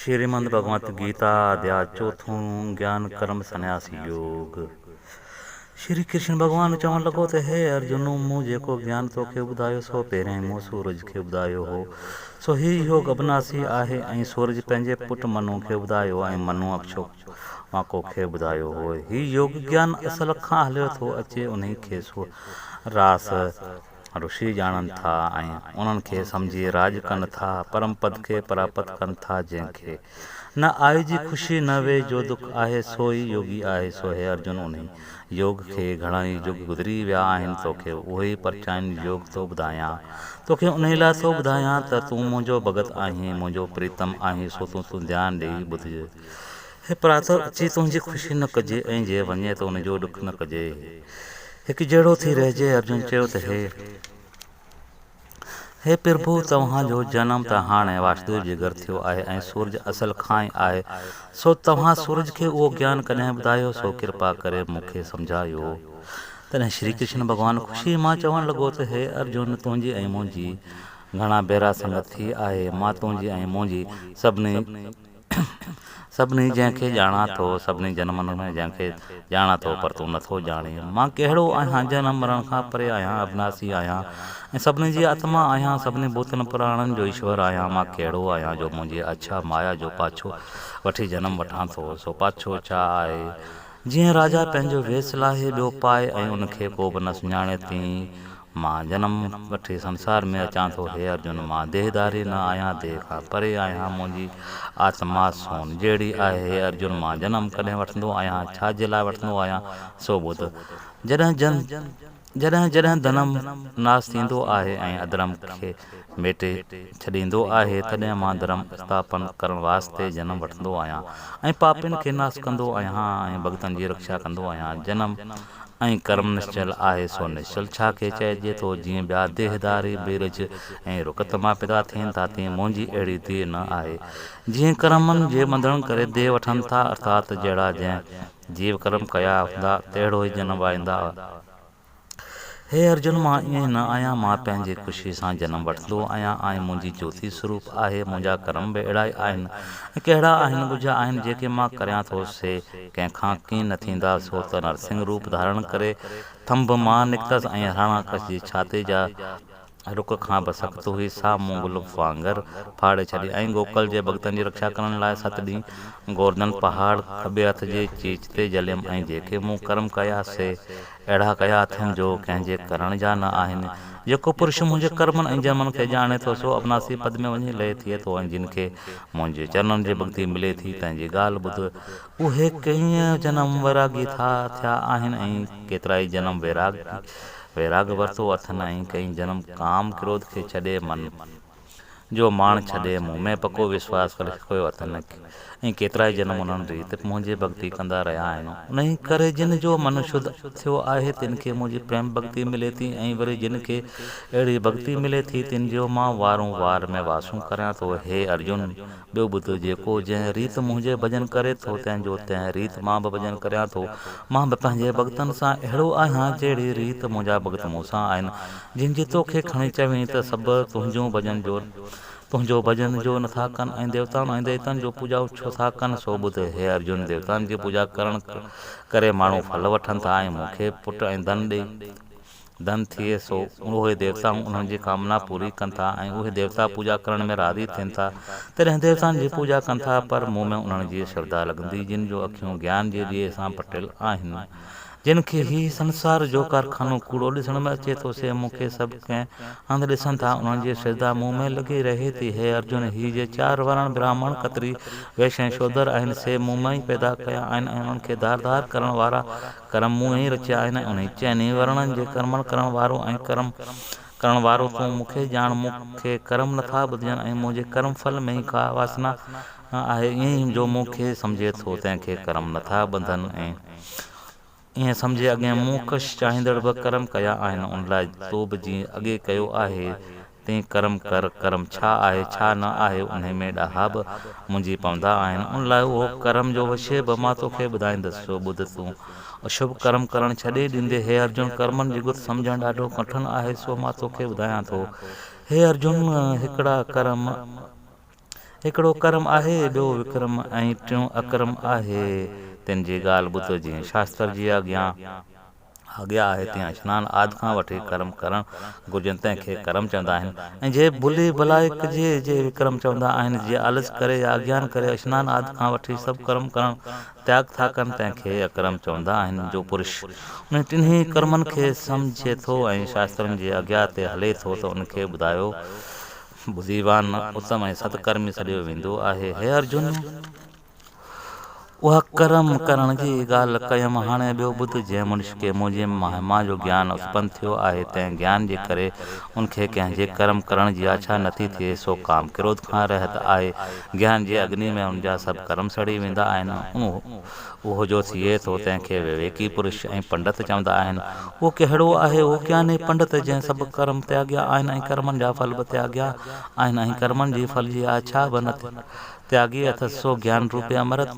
श्रीमद् भगवत गीता अध्याय चौथों ज्ञान कर्म संन्यास योग। श्री कृष्ण भगवान चवण लॻो त हे अर्जुन, मूं जेको ज्ञान तोखे ॿुधायो सो पहिरें मूं सूरज खे ॿुधायो हो। सो ही योग अविनाशी आहे ऐं सूरज पंहिंजे पुट मनु खे ॿुधायो ऐं मनु अक्षोमाको खे ॿुधायो हो। ही योग ज्ञान असल खां हलियो थो अचे, उन्ही खे सो रास ऋषि ॼाणनि था ऐं उन्हनि खे सम्झी राज कनि था, परम पद खे प्राप्त कनि था। जंहिंखे न आई जी ख़ुशी न वे जो दुख आहे, सो ई योगी आहे। सो हे अर्जुन, उन्ही योग खे घणेई युग गुज़री विया आहिनि, तोखे उहो ई परचाइन योग थो ॿुधायां। तोखे उन लाइ थो ॿुधायां त तूं मुंहिंजो भगत आहीं, मुंहिंजो प्रीतम आहीं। सो तूं ध्यानु ॾेई ॿुधिजे। हे प्रातः अची तुंहिंजी ख़ुशी न कजे ऐं जे वञे त उनजो ॾुख न कजे, हिकु जहिड़ो थी रहिजे। अर्जुन चयो त हे प्रभु, तव्हांजो जनम त हाणे वासुदेव जे घर थियो आहे ऐं सूरज असल खां ई आहे। सो तव्हां सूरज खे उहो ज्ञान कॾहिं ॿुधायो? सो कृपा करे मूंखे सम्झायो। तॾहिं श्री कृष्ण भॻवानु ख़ुशी मां चवणु लॻो त हे अर्जुन, तुंहिंजी ऐं मुंहिंजी घणा भेरा संगत थी आहे। मां तुंहिंजी ऐं मुंहिंजी सभिनी जंहिंखे ॼाणा थो, सभिनी जनमनि में जंहिंखे ॼाणा थो, पर तूं नथो ॼाणी। मां कहिड़ो आहियां? जनम मरण खां परे आहियां, अविनाशी आहियां ऐं सभिनी जी आत्मा आहियां, सभिनी भूतनि पुराणनि जो ईश्वर आहियां। मां कहिड़ो आहियां जो मुंहिंजी अच्छा माया जो पाछो वठी जनम वठां थो? सो पाछो छा आहे? जीअं राजा पंहिंजो वेस लाहे ॿियो पाए ऐं उनखे को बि न सुञाणे, तीअं मां जनम वठी संसार में अचां थो। हे अर्जुन, मां देहधारी न आहियां, देह खां परे आहियां। मुंहिंजी आत्मा सोन जहिड़ी आहे। हे अर्जुन, मां जनम कॾहिं वठंदो आहियां, छाजे लाइ वठंदो आहियां? सो ॿुध। जॾहिं जॾहिं धनम नाश थींदो आहे ऐं अधर्म खे मेटे छॾींदो आहे, तॾहिं मां धर्म स्थापन करण वास्ते जनम वठंदो आहियां ऐं पापिन खे नाश कंदो आहियां ऐं भगतनि जी रक्षा कंदो आहियां। जनम ऐं कर्म निश्चल आहे। सो निश्चल छा खे चइजे थो? जीअं ॿिया देहधारी बीरज ऐं रुकत मां पैदा थियनि था, तीअं मुंहिंजी अहिड़ी देह न आहे। जीअं कर्मनि जे ॿंधण करे देह वठनि था, अर्थात जहिड़ा जंहिं जीव कर्म कया हूंदा तहिड़ो ई जनम वाईंदा। हे अर्जुन, मां ईअं न आहियां। मां पंहिंजी ख़ुशी सां जनम वठंदो आहियां ऐं मुंहिंजी ज्योति स्वरूप आहे। मुंहिंजा कर्म बि अहिड़ा ई आहिनि ऐं कहिड़ा आहिनि? ॻुझा आहिनि। जेके मां करियां थो से कंहिंखां कीअं न थींदा। सो त नरसिंह रूप धारण करे थंभ मां निकितसि ऐं हरणाकश जी छाती जा रुख खां बि सख़्तु हुई सा मुंगल वांगर फाड़े छॾी ऐं गोकल जे भगतनि जी रक्षा करण लाइ 7 ॾींहं गोवर्धन पहाड़ खॿे हथ जे चीच ते जलियमि। ऐं जेके मूं कर्म कया से अहिड़ा कया अथमि जो कंहिंजे करण जा न आहिनि। जेको पुरुष मुंहिंजे कर्मनि ऐं जनमनि खे ॼाणे थो, सो अविनाशी पद में वञी लय थिए थो ऐं जिन खे मुंहिंजे चरणनि जी भक्ति मिले थी, तंहिंजी ॻाल्हि ॿुध। उहे कई जनम वैरागी थिया आहिनि ऐं केतिरा ई जनम वैराग वरितो अथनि ऐं कई जनम काम क्रोध खे छॾे मन जो माण छॾे मूं में पको विश्वास करे खयो अथनि ऐं केतिरा ई जनम उन्हनि रीति मुंहिंजी भक्ति कंदा रहिया आहिनि। उन करे जिन जो मन शुद्ध थियो आहे, तिन खे मुंहिंजी प्रेम भक्ति मिले थी ऐं वरी जिन खे अहिड़ी भक्ति मिले थी, तिन जो मां वारों वार में वासूं करियां थो। हे अर्जुन, ॿियो ॿुध। जेको जंहिं रीति मुंहिंजे भॼन करे थो, तंहिंजो तंहिं रीति मां बि भॼन करियां थो। मां बि पंहिंजे भगतनि सां अहिड़ो आहियां जहिड़ी रीति मुंहिंजा भगत मूंसां आहिनि। जिनजी तोखे खणी चवीं त सभु तुंहिंजो भॼन जो नथा कनि ऐं देवताउनि ऐं दैतनि जो पूॼाऊं छो था कनि? सो ॿुध। हे अर्जुन, देवताउनि जी पूॼा करण करे माण्हू फल वठनि था ऐं मूंखे पुट ऐं धन थिए, सो उहे देवता उन्हनि जी कामना पूरी कनि था ऐं उहे देवता पूॼा करण में राज़ी थियनि था। तॾहिं देवताउनि जी पूॼा कनि था, पर मूं में उन्हनि जी श्रद्धा लॻंदी, जिन जो अखियूं ज्ञान जे ॾीए सां पटियल आहिनि। जिन खे ही संसार जो कारखानो कूड़ो ॾिसण में अचे थो, से मूंखे सभु कंहिं हंधि ॾिसनि था। उन्हनि जी श्रद्धा मूं में लॻी रहे थी। हे अर्जुन, ही जे 4 वर्ण ब्राह्मण खत्री वैश्य ऐं शूद्र आहिनि, से मूं में ई पैदा कया आहिनि ऐं उन्हनि खे धार करण वारा कर्म मूं ई रचिया आहिनि। उन्ही चइनी वर्णनि जे कर्मनि करण वारो ऐं कर्म करण वारो तूं मूंखे ॼाण। मूंखे कर्म नथा ॿुधजनि ऐं मुंहिंजे कर्म फल में ई का वासना आहे। ईअं जो मूंखे सम्झे थो, तंहिंखे कर्म नथा ॿंधनि ऐं ईअं सम्झे अॻियां मूं कश चाहींदड़ बि कर्म कया आहिनि। उन लाइ तो बि जीअं अॻे कयो आहे, तीअं कर्म कर। कर्म छा आहे छा न आहे, उन में ॾाहा बि मुंहिंजी पवंदा आहिनि। उन लाइ उहो कर्म जो विषय बि मां तोखे ॿुधाईंदुसि। सो ॿुध। तूं अशुभ कर्म करणु छॾे ॾींदे। हे अर्जुन, कर्मनि जी गुथ सम्झणु ॾाढो कठिन आहे, सो मां तोखे ॿुधायां थो। हे अर्जुन, हिकिड़ा कर्म हिकिड़ो कर्म आहे, ॿियो विक्रम ऐं टियों अक्रम आहे। तिन जी ॻाल्हि ॿुधो। जीअं शास्त्र जी अॻियां आहे, तीअं स्नान आदि खां वठी कर्म करणु घुरिजनि, तंहिंखे कर्म चवंदा आहिनि। ऐं जे भुली भलाई कजे जे विक्रम चवंदा आहिनि। जे आलस करे या अज्ञान करे स्नान आदि खां वठी सभु कर्म करणु त्याग था कनि, तंहिंखे अक्रम चवंदा आहिनि। जो पुरुष उन टिन्ही कर्मनि खे सम्झे थो ऐं शास्त्रनि जे अॻियां ते हले थो, त उनखे ॿुधायो बुद्धिवान उत्तम ऐं सतकर्मी सॾियो वेंदो आहे। हे अर्जुन, उहा कर्म करण जी ॻाल्हि कयमि। हाणे ॿियो ॿुध। जंहिं मनुष्य खे मुंहिंजे महिमा जो ज्ञान उत्पन्न थियो आहे, तंहिं ज्ञान जे करे उनखे कंहिंजे कर्म करण जी इच्छा नथी थिए। सो काम क्रोध खां रहित आहे। ज्ञान जे अग्नि में उनजा सभु कर्म सड़ी वेंदा आहिनि। उहो जो थिए थो, तंहिंखे विवेकी पुरुष ऐं पंडित चवंदा आहिनि। उहो कहिड़ो आहे? उहो ज्ञानी पंडित जंहिं सभु कर्म त्यागिया आहिनि ऐं कर्मनि जा फल बि त्यागिया आहिनि ऐं कर्मनि जी फल जी इच्छा बि न त्यागी अथसि। सो ज्ञान रूपी अमृत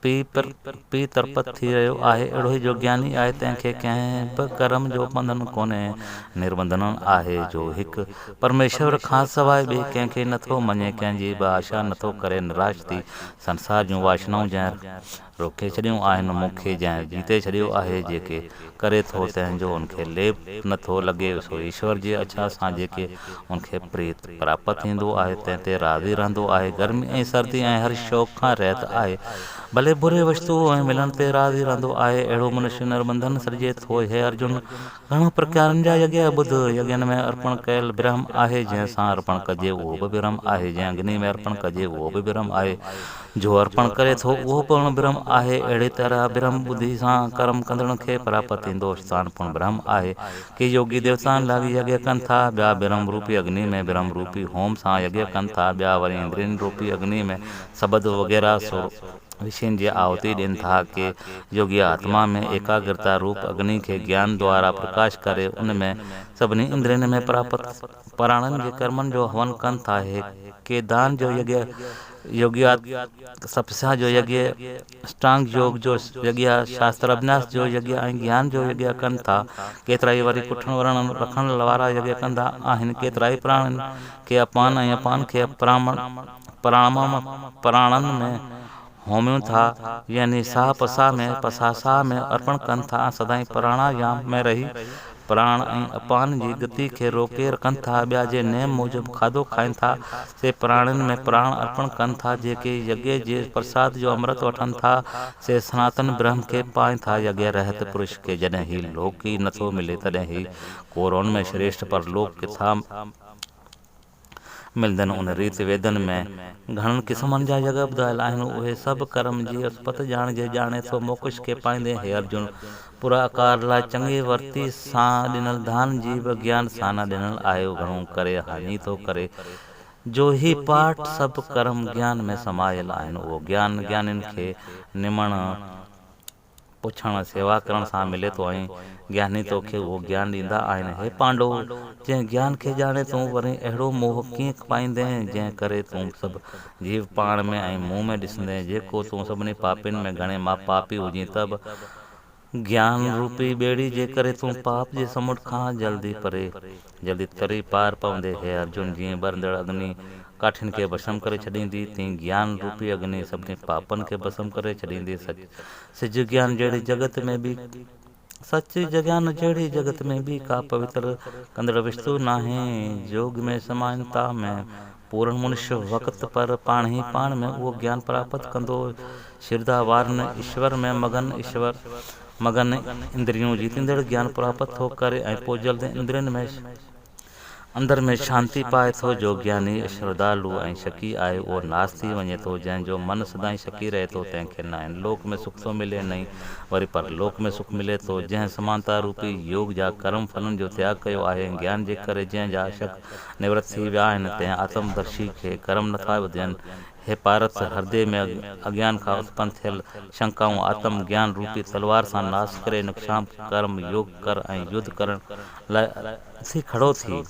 पी तरपत थी रहियो आहे। अहिड़ो ई जो ज्ञानी आहे, तंहिंखे कंहिं बि कर्म जो बंधन कोन्हे, निर्बंधन आहे। जो हिकु परमेश्वर खां सवाइ ॿिए कंहिंखे नथो मञे, कंहिंजी बि आशा नथो करे, निराश थी संसार जूं वासनाऊं जंहिं रोके छॾियूं आहिनि, मूंखे जंहिं जीते छॾियो आहे, जेके करे थो तंहिंजो उनखे लेप नथो लॻे। सो ईश्वर जी इच्छा सां जेके उनखे प्रीत प्राप्त थींदो आहे, तंहिं ते राज़ी रहंदो आहे। गर्मी ऐं सर्दी ऐं हर शौक़ खां रहित आहे, भले बुरे वस्तु ऐं मिलण ते राज़ी रहंदो आहे। अहिड़ो मनुष्य निर्बंधन सॾिजे थो। हे अर्जुन, घणो प्रकारनि जा यज्ञ ॿुध। यज्ञनि में अर्पण कयल ब्रह्म आहे, जंहिंसां अर्पण कजे उहो बि ब्रह्म आहे। जंहिं अग्नि में अर्पण कजे उहो बि ब्रह्म आहे। जो अर्पण करे थो उहो पिणु ब्रह्म आहे। अहिड़ी तरह ब्रह्म बुद्धि सां कर्म कंदड़ खे प्राप्त थींदो स्थान पिणु ब्रह्म आहे। के योगी देवताउनि लाइ यज्ञ कनि था, ॿिया ब्रह्म रूपी अग्नि में ब्रह्म रूपी होम सां यज्ञ कनि था, ॿिया वरी इंद्रियनि रूपी अग्नि में सबद वग़ैरह सो विषयनि जी आहुति ॾियनि था। के योगी आत्मा में एकाग्रता रूप अग्नि खे ज्ञान द्वारा प्रकाश करे उन में सभिनी इंद्रियनि में प्राप्त प्राणनि जे कर्मनि जो हवन कनि था। के दान जो यज्ञ, योगी तपस्या जो यज्ञ, अष्टांग योग जो यज्ञ, शास्त्र अभ्यास जो यज्ञ ऐं ज्ञान जो यज्ञ कनि था। केतिरा ई वरी पुठण वरण रखण वारा यज्ञ कंदा आहिनि। केतिरा ई प्राणनि के अपान ऐं अपान खे प्राणनि में होमियूं था, यानी साह पसाह में पसासाह में अर्पण कनि था। सदाई प्राणायाम में रही प्राण ऐं अपान जी गति खे रोके रखनि था। ॿिया जे नेम मूजिबि खाधो खाइनि था, से प्राणनि में प्राण अर्पण कनि था। जेके यज्ञ जे प्रसाद जो अमृत वठनि था, से सनातन ब्रह्म खे पाइनि था। यज्ञ रहत पुरुष खे जॾहिं ही लोक ई नथो मिले, तॾहिं ही कोरोन में श्रेष्ठ परलोक किथां मिलंदनि। उन रीति वेदनि में घणनि क़िस्मनि जा यज्ञ ॿुधायल आहिनि। उहे सभु कर्म जी उत्पति ॼाणे थो मोक्ष खे पाईंदे। हे अर्जुन, पूरा आकार लाइ चङी वर्ती सां ॾिनल दान जी बि ज्ञान सां न ॾिनल आहे। घणो करे हानि थो करे। जो ही पाठ सभु कर्म ज्ञान में समायल आहिनि। उहो ज्ञान ज्ञानियुनि खे निमण पुछण सेवा करण सां मिले थो ऐं ज्ञानी तोखे उहो ज्ञान ॾींदा आहिनि। हे पांडव, जंहिं ज्ञान खे ॼाणे तूं वरी अहिड़ो मोह कीअं पाईंदे, जंहिं करे तूं सभु जीव पाण में ऐं मुंहं में ॾिसंदे। जेको तूं सभिनी पापियुनि में घणे मां पापी हुजे, त बि ज्ञान रूपी ॿेड़ी जे करे तूं पाप जे समुंड खां जल्दी तरी पार पवंदे। हे अर्जुन, जीअं ॿरंदड़ अग्नि काठियुनि खे भस्म करे छॾींदी, तीअं ज्ञान रूपी अग्नि सभिनी पापनि खे भस्म करे छॾींदी। सिज ज्ञान जहिड़ी जगत में बि जगत में बि का पवित्र कंदड़ वस्तु नाहे। योग में समानता में पूर्ण मनुष्य वक़्त पर पाण ही पाण में उहो ज्ञान प्राप्त कंदो। श्रद्धा वारन ईश्वर में मगन इंद्रियूं जीतींदड़ ज्ञान प्राप्त थो करे ऐं पोइ जल्दी इंद्रियनि में अंदर में शांती पाए थो। जो ज्ञानी श्रद्धालु ऐं शकी आहे, उहो नास थी वञे थो। जंहिंजो मन सदाई शकी रहे थो, तंहिंखे न इन लोक में सुख थो मिले, न वरी परलोक में सुख मिले थो। जंहिं समानता रूपी योग जा कर्म फलनि जो त्याग कयो आहे, ज्ञान जे करे जंहिंजा शक निवृत्त थी विया आहिनि, तंहिं आत्मदर्शी खे कर्म नथा ॿुधनि। हे पारस, हृदय में अज्ञान खां उत्पन्न थियल शंकाऊं आत्म ज्ञान रूपी तलवार सां नाश करे निष्काम कर्म योग कर ऐं युद्ध करण लाइ थी खड़ो थी।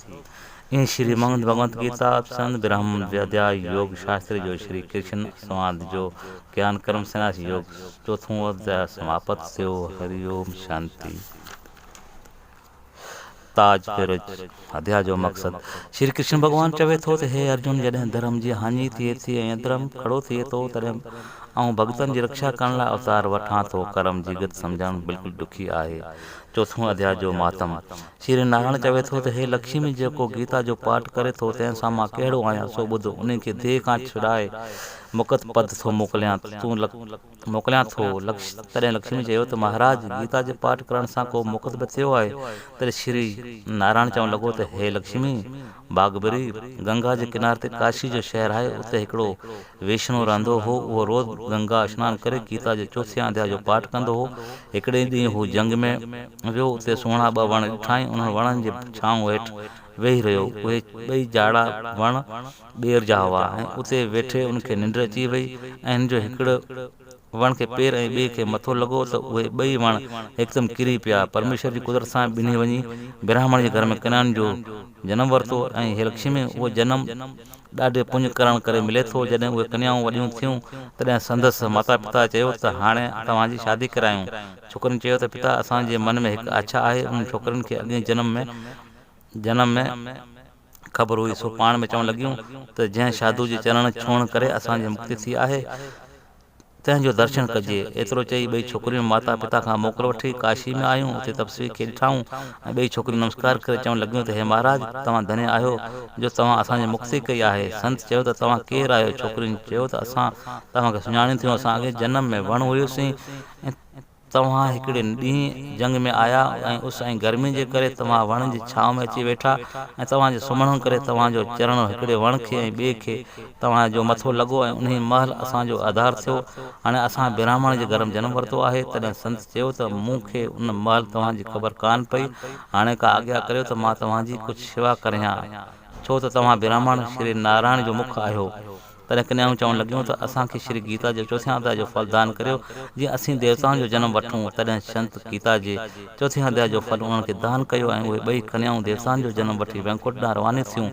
इन श्री भगवत गीता संत ब्रह्म विद्या योग शास्त्र जो श्री कृष्ण संवाद जो ज्ञान कर्म संन्यास योग चौथों अध्याय समाप्त थियो। हरिओम शांति। ताज फिरोज अध्याय जो मक़सदु श्री कृष्ण भॻवानु चवे थो त हे अर्जुन, जॾहिं धर्म जी हानि थिए थी ऐं अधर्म खड़ो थिए थो तॾहिं ऐं भॻतनि जी रक्षा करण लाइ अवतार वठां थो। कर्म जी गत सम्झणु बिल्कुलु ॾुखी आहे। चोथों अध्याय जो मातम श्री नारायण चवे थो त हे लक्ष्मी, जेको गीता जो पाठ करे थो तंहिंसां मां कहिड़ो आहियां सो ॿुध। उन खे देह खां छुड़ाए मुक़त पद थो मोकिलियां थो। तॾहिं लक्ष्मी चयो त महाराज, गीता जे पाठ करण सां को मुक़त बि थियो आहे? तॾहिं श्री नारायण चवणु लॻो त हे लक्ष्मी, बागबरी गंगा जे किनारे ते काशी जो शहर आहे। उते हिकिड़ो वैष्णो रहंदो हो। उहो रोज़ गंगा स्नान करे गीता जे चोथें अध्याय जो पाठ कंदो हो। हिकिड़े ॾींहुं हू जंग में वियो। उते सुहिणा ॿ वण ॾिठाई। उन्हनि वणनि जे छांव हेठि वेही रहियो। उहे ॿई जाड़ा वण ॿेर जा हुआ ऐं उते वेठे उनखे निंड अची वई ऐं हिन जो हिकिड़ो वण खे पेर ऐं ॿिए खे मथो लॻो त उहे ॿई वण हिकदमि किरी पिया। परमेश्वर जी कुदरत सां ॿिन्ही वञी ब्राह्मण जे घर में कन्याउनि जो जनमु वरितो ऐं हे लक्ष्मी, उहो जनमु ॾाढे पुञ करण करे मिले थो। जॾहिं उहे कन्याऊं वॾियूं थियूं तॾहिं संदसि माता पिता चयो त हाणे तव्हांजी शादी करायूं। छोकिरियुनि चयो त पिता, असांजे मन में हिकु इच्छा आहे। उन छोकिरियुनि खे अॻे जनम में ख़बर हुई, सो पाण में चवणु लॻियूं त जंहिं साधू जे चरण छुअण करे असांजी मुक्ति थी आहे तंहिंजो दर्शन कजे। एतिरो चई ॿई छोकिरियूं माता पिता खां मोकल वठी काशी में आयूं। उते तपस्वी खे ॾिठाऊं ऐं ॿई छोकिरियूं नमस्कार करे चवणु लॻियूं त हे महाराज, तव्हां धन्य आहियो जो तव्हां असांजी मुक्ति कई आहे। संत चयो त तव्हां केरु आहियो? छोकिरियुनि चयो त असां तव्हांखे सुञाणियूं थियूं। असां अॻे जनम में वण हुयोसीं ऐं तव्हां हिकिड़े ॾींहुं जंग में आया ऐं उस ऐं गर्मी जे करे तव्हां वण जी छांव में अची वेठा ऐं तव्हांजे सुम्हण करे तव्हांजो चरण हिकिड़े वण खे ऐं ॿिए खे तव्हांजो मथो लॻो ऐं उन महिल असांजो आधार थियो। हाणे असां ब्राह्मण जे घर में जनमु वरितो आहे। तॾहिं संत चयो त मूंखे उन महिल तव्हांजी ख़बर कान पई। हाणे का आज्ञा करियो त मां तव्हांजी कुझु शेवा करियां, छो त तव्हां ब्राह्मण श्री नारायण जो मुख आहियो। तॾहिं कन्याऊं चवणु लॻियूं त असांखे श्री गीता जे चोथें अध्याय जो फल दान करियो, जीअं असीं देवताउनि जो जनमु वठूं। तॾहिं संत गीता जे चोथें अध्याय जो फल उन्हनि खे दान कयो ऐं उहे ॿई कन्याऊं देवताउनि जो जनमु वठी वैकुंठ ॾांहुं रवानी थियूं।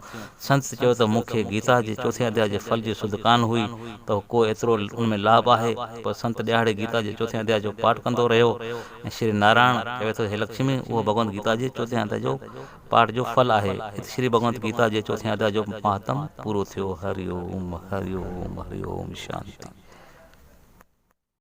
संत चयो त मूंखे गीता जे चोथें अध्याय जे फल जी सुध कान हुई त को एतिरो उन में लाभ आहे। पोइ संत ॾियारे गीता जे चोथें अध्याय जो पाठ कंदो रहियो ऐं श्री नारायण चवे थो, हे लक्ष्मी, उहो भगवंत गीता जे चोथें अध्याय जो पाठ जो फल आहे। हिते श्री भगवंत गीता जे चोथें अध्याय जो महात्म पूरो थियो। हरिओम हरिओम हरिओम शांति।